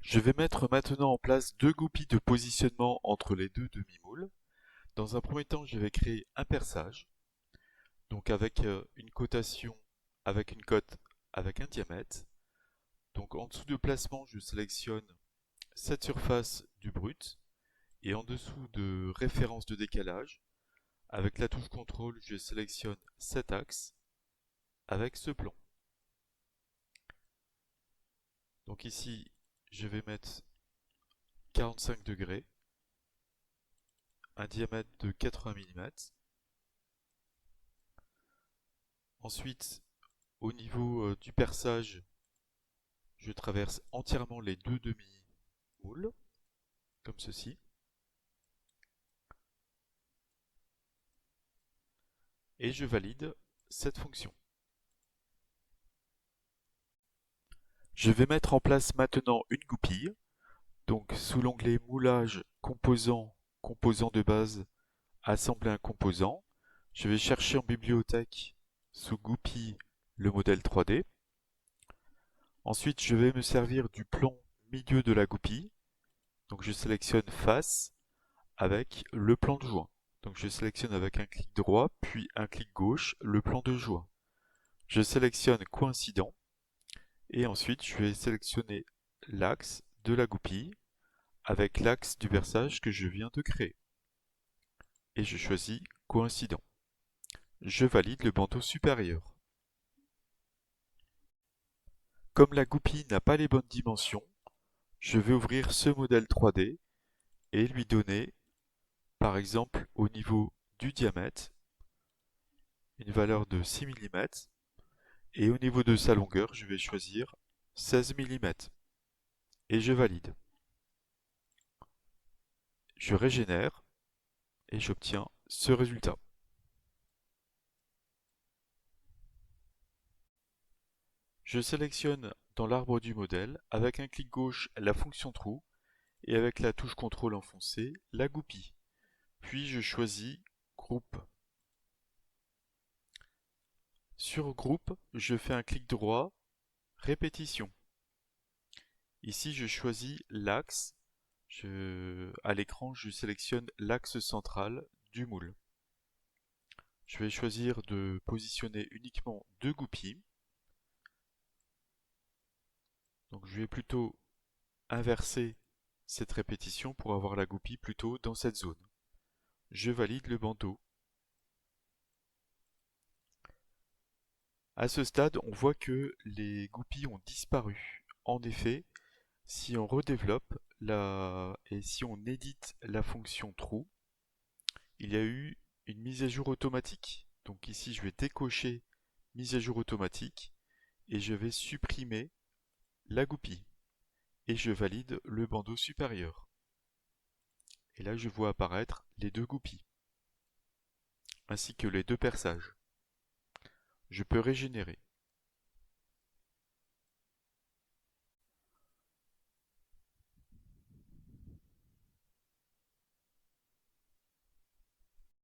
Je vais mettre maintenant en place deux goupilles de positionnement entre les deux demi-moules. Dans un premier temps, je vais créer un perçage, donc avec une cotation, avec une cote, avec un diamètre. Donc en dessous de placement, je sélectionne cette surface du brut et en dessous de référence de décalage, avec la touche contrôle, je sélectionne cet axe avec ce plan. Donc ici, je vais mettre 45 degrés, un diamètre de 80 mm. Ensuite, au niveau du perçage, je traverse entièrement les deux demi-moules, comme ceci. Et je valide cette fonction. Je vais mettre en place maintenant une goupille. Donc sous l'onglet moulage, composant, composant de base, assembler un composant. Je vais chercher en bibliothèque sous goupille le modèle 3D. Ensuite, je vais me servir du plan milieu de la goupille. Donc je sélectionne face avec le plan de joint. Donc je sélectionne avec un clic droit, puis un clic gauche, le plan de joint. Je sélectionne coïncident et ensuite je vais sélectionner l'axe de la goupille avec l'axe du perçage que je viens de créer. Et je choisis coïncident. Je valide le bandeau supérieur. Comme la goupille n'a pas les bonnes dimensions, je vais ouvrir ce modèle 3D et lui donner, par exemple au niveau du diamètre, une valeur de 6 mm et au niveau de sa longueur, je vais choisir 16 mm et je valide. Je régénère et j'obtiens ce résultat. Je sélectionne dans l'arbre du modèle avec un clic gauche la fonction trou et avec la touche contrôle enfoncée la goupille. Puis je choisis groupe. Sur groupe, je fais un clic droit, répétition. Ici je choisis l'axe. À l'écran, je sélectionne l'axe central du moule. Je vais choisir de positionner uniquement deux goupilles. Donc je vais plutôt inverser cette répétition pour avoir la goupille plutôt dans cette zone. Je valide le bandeau. À ce stade, on voit que les goupilles ont disparu. En effet, si on redéveloppe et si on édite la fonction trou, il y a eu une mise à jour automatique. Donc ici, je vais décocher mise à jour automatique et je vais supprimer la goupille. Et je valide le bandeau supérieur. Et là, je vois apparaître les deux goupilles, ainsi que les deux perçages. Je peux régénérer.